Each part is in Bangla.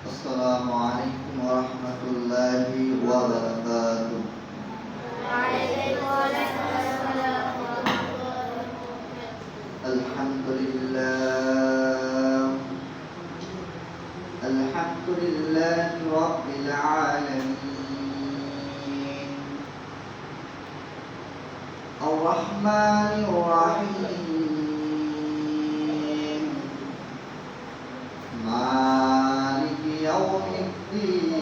السلام عليكم ورحمة الله وبركاته. وعليكم السلام ورحمة الله الحمد لله الحمد لله رب العالمين الرحمن الرحيم مالك يوم الدين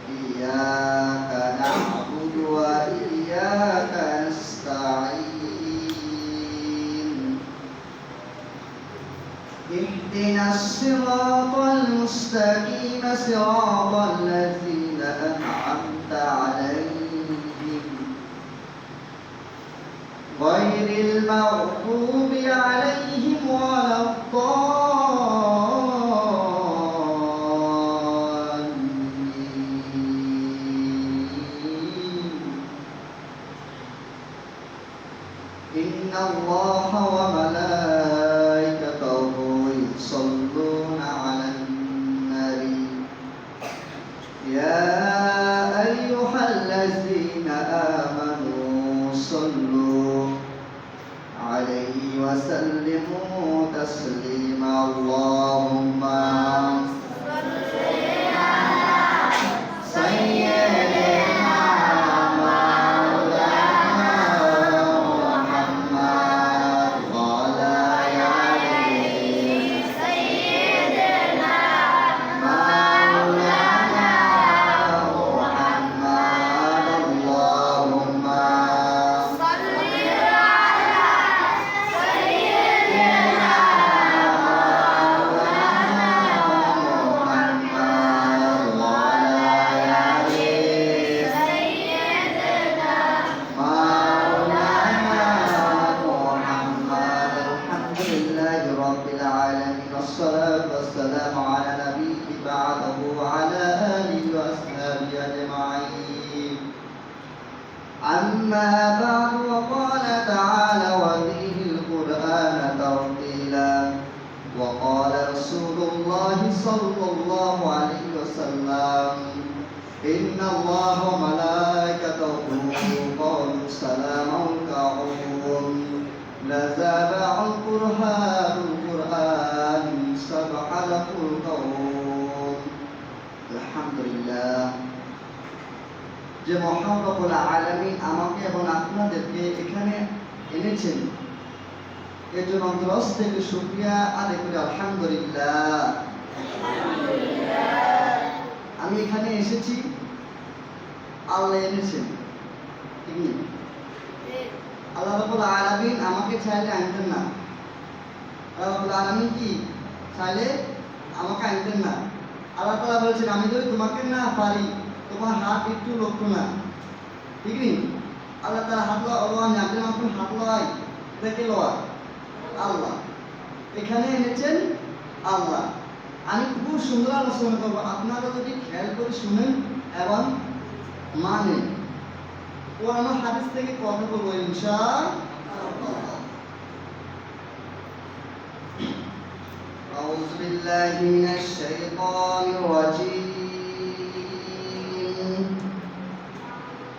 إياك نعبد وإياك نستعين اهدنا الصراط المستقيم صراط الذين أنعمت عليهم غير المغضوب عليهم ولا الضالين. إن الله وملائكته يصلون على النبي يا أيها الذين آمنوا صلوا عليه وسلموا تسليما. اللهم سيدنا مولانا محمد وعلى آله سيدنا مولانا محمد. اللهم والصلاة والسلام على نبيه بعده وعلى آله وأصحابه أجمعين. أما بعد، وقال تعالى وفيه القرآن ترتيلا. وقال رسول الله صلى الله عليه وسلم إن الله وملائكته يقولون سلاما كعون نزل القرآن سبح له القول. আলহামদুলিল্লাহ, যে মহান রব্বুল আলামিন আমাকে এবং আপনাদেরকে এখানে এনেছেন এর জন্য অন্তরস্থ থেকে শুকরিয়া আদায় করি। আলহামদুলিল্লাহ। আমি এখানে এসেছি, আল্লাহ এনেছেন, ঠিক না? আল্লাহ রাব্বুল আলামিন আমাকে চাইলে আনতেন না। আল্লাহ রাব্বুল আলামিন কি চাইলে আমাকে আনতেন না। আল্লাহ তাআলা বলেছেন আমি যদি তোমাকে না পারি তোমার হাত একটু লক্ষ্য না, ঠিক নেই? আল্লাহ তাআলা হাত লওয়া আমি আপনি যখন হাত লওয়াই দেখে লওয়া আল্লাহ এখানে এনেছেন আল্লাহ। আমি খুব সুন্দর আলোচনা করবো, আপনারা যদি খেয়াল করে শুনেন এবং মানেন। কোরআন ও হাদিস থেকে কথা বলবো ইনশাআল্লাহ। أعوذ بالله من الشيطان الرجيم.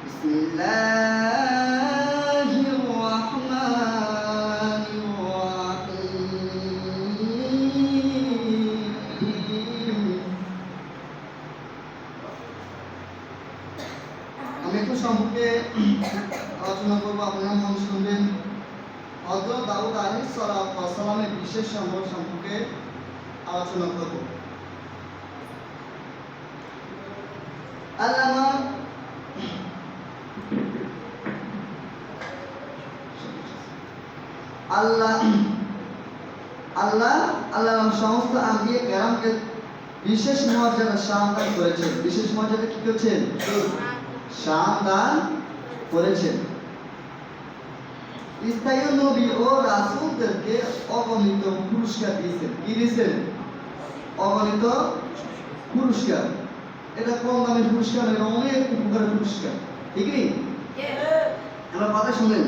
بسم الله الرحمن الرحيم. আমি একটু সম্পর্কে আলোচনা করবো, আপনারা মন শুনবেন। হযরত দাউদ আলাইহিস সালামের বিশেষ সম্পর্কে আলোচনা করব। আল্লামা আল্লাহ সমস্ত আম্বিয়া কেরামকে বিশেষ মর্যাদা শান দান করেছেন। বিশেষ মর্যাদা কি করেছেন? শান দান করেছেন। স্থায়ী নবী ও রাসূলদেরকে অগণিত পুরস্কার দিয়েছেন। কি দিয়েছেন? অগণিত পুরস্কার। এটা কম দামি পুরস্কার, এটা অনেক উপকারের পুরস্কার, ঠিক নেই? আমরা কথা শুনেন।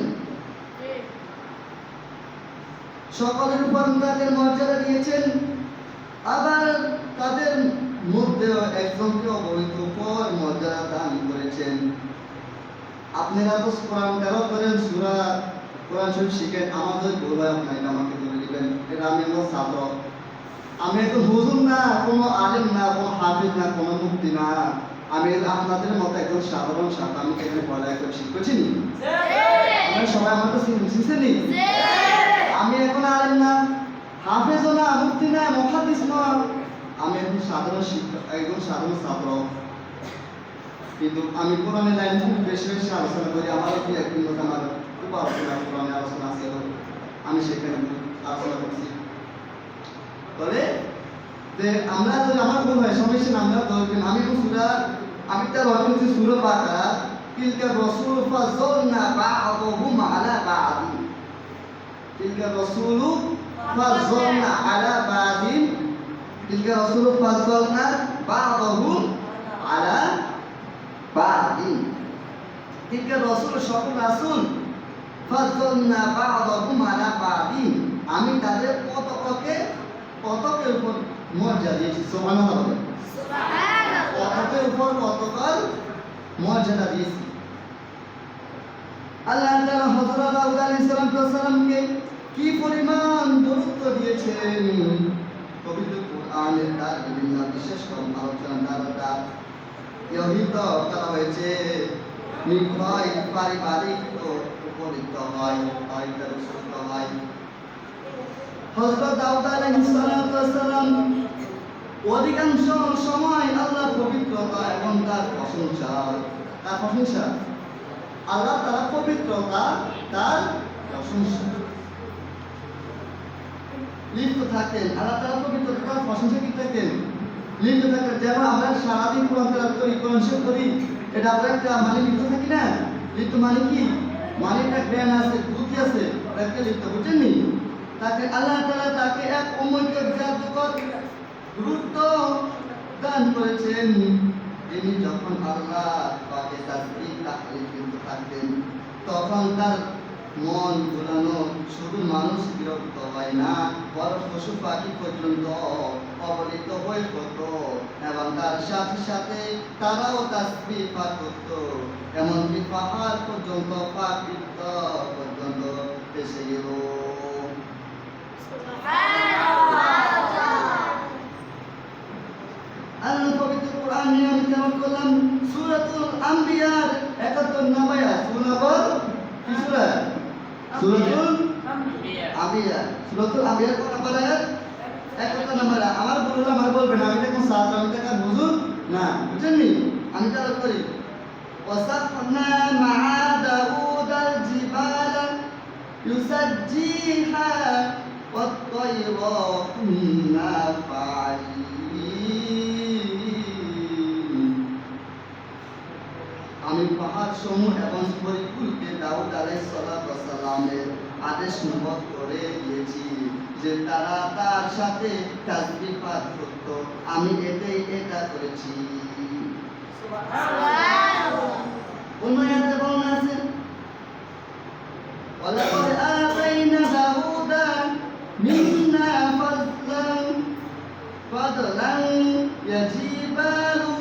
সকলের উপর তাদের মর্যাদা দিয়েছেন আবার তাদের মধ্যে একজনকে অবহিত পর মর্যাদা দান করেছেন। আপনারা তো কোরআন তেলাওয়াত করেন, সূরা কোরআন শরীফ শিখেন, আমাদের ভুল হয় আপনাকে আমাকে ধরে দিবেন, এটা আমি আমার ছাত্র। আমি একজন হুজুর না, কোনো আলেম না, কোনো হাফিজ না, কোনো মুফতি না, আমি আপনাদের মতো একজন সাধারণ ছাত্র। আমি এখানে পড়ালেখা করে শিখছি নি, আপনারা সবাই আমার কাছে শিখছেন নি। আমি এখন আলেম না, হাফেজও না, মুফতি না, মুহাদ্দিস না, আমি একজন সাধারণ শিক্ষক, একজন সাধারণ ছাত্র। কিন্তু আমি কোরআনের লাইন খুব বেশি বেশি আলোচনা করি। আমারও কি একদিন মতো আমার খুব আলোচনা কোরআনে আলোচনা আছে, আমি সেখানে আলোচনা করছি। তবে যে আমরা যদি আমার ভুল হয় সমস্যা না, আমরা ধরবেন। আমি তার অর্থ হচ্ছে সূরা বাকারা, তিলকা রাসূল ফাযালনা বা'দুহুম আলা বা'দিন, তিলকা রাসূল ফাযালনা আলা বা'দিন, তিলকা রাসূল ফাযালনা বা'দুহুম আলা বা'দিন, তিলকা রাসূল সকল রাসূল ফাযালনা বা'দুহুম আলা বা'দিন, আমি তাদের কতকের উপর মর্যাদা দিয়েছি। সুবহানাল্লাহ, কতকের উপর কতকাল মর্যাদা দিয়েছি। আল্লাহ তাআলা হযরত দাউদ আলাইহিস সালামকে কি পরিমাণ গুরুত্ব দিয়েছেন। পবিত্র কোরআনের তার বিভিন্ন বিশেষ আলোচনার দ্বারা ইহহিত করা হয়েছে। নির্ভয় পারিবারিক উপনীত হয়, তার সুস্থ হয়। হযরত দাউদ আলাইহিস সালাম অধিকাংশ সময় আল্লাহর পবিত্রতা এবং তার প্রশংসা, আল্লাহ তাআলা পবিত্রতা, তার প্রশংসা লিপ্ত থাকেন। আল্লাহ তাআলা পবিত্রতা, তার প্রশংসা কি থাকেন, লিপ্ত থাকেন। যেমন আমরা সারাদিন কোরআন তেলাওয়াত করি, কোরআন শরীফ করি, এটা আমরা একটা মানে লিপ্ত থাকি না। লিপ্ত মানে কি, মানে একটা জ্ঞান আছে, বুদ্ধি আছে, একটা লিপ্ত, বুঝছেন নি। তাকে আল্লাহ তাআলা তাকে এক অমূল্য জাদুকর গুরুত্ব দান করেছেন। তিনি যখন আল্লাহ পাকে তাসবিহ তাহলিল করতে থাকতেন, তখন তার মন ঘোরানো, শুধু মানুষ বিরক্ত হয় না, বরং পশু পাখি পর্যন্ত অবলিত হয়ে পড়ত এবং তার সাথে সাথে তারাও তাসবিহ পাঠ করত। এমনকি পাহাড় পর্যন্ত, পাকৃত পর্যন্ত এসে গেল। আল্লাহ পবিত্র কোরআন নিয়ে আমি তেলাওয়াত করলাম সূরাতুল আম্বিয়ার 71 নম্বর আয়াত। কি সূরা? সূরাতুল আম্বিয়া। সূরাতুল আম্বিয়ার কত নম্বর আয়াত? 71 নম্বর আয়াত। আমার ভুল হলে আমার বলবেন, আমি তো কোন ছাত্র, আমি তো কার হুজুর না, বুঝছেন নি। আমি তেলাওয়াত করি ওয়াসাফনা মা'a দাউদাল জিবালা ইউসাজ্জিহা ওয়াত-তায়রা কুন্না ফা'লিন। আমি পাহাড় সমূহ এবং পরিকুলকে দাউদ আলাইহিস সালামের আদেশ নবত করে দিয়েছি যে তারা তার সাথে তাসবিহ পাঠ করত। আমি এটা করেছি। সুবহানাল্লাহ। অন্য আয়াতে বলা আছে ওয়ালাকাদ আতাইনা দাউদা মিন্না ফাদলান ইয়াজিবালু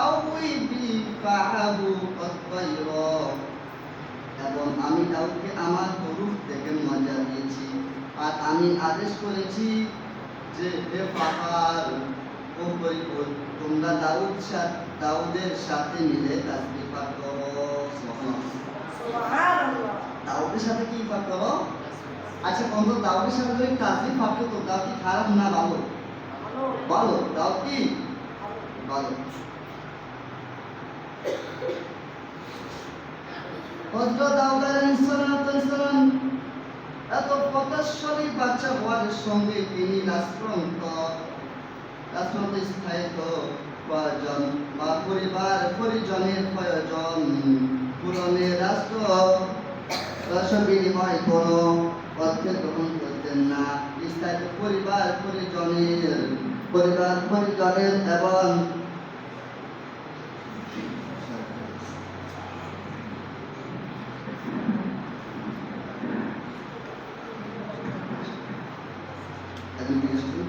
আউইবি ফাহাবু আত-তায়রা, এবং আমি দাউদকে আমার তরফ থেকে মর্যাদা দিয়েছি, আর আমি আদেশ করেছি যে হে পাহাড় ও পরিকুল, তোমরা দাউদের সাথে মিলে তাসবিহ পাঠ করো। সুবহানাল্লাহ। দাউদের সাথে কি পাঠ করো? আচ্ছা, বন্ধু, দাউদের সাথে যদি তাসবিহ পাঠ করতো, দাউদ কি খারাপ না ভালো? ভালো। দাউদ কি ভালো। হযরত দাউদ আলাইহিস সালাম এত প্রতাপশালী বাচ্চা হওয়ার সঙ্গে তিনি রাষ্ট্রযন্ত্র স্থায়িত্ব প্রয়োজন বা পরিজনের প্রয়োজন পূরণে রাষ্ট্র বিনিময় কোনো অর্থে গ্রহণ করতেন না। স্থায়িত্ব পরিজনের এবং Administration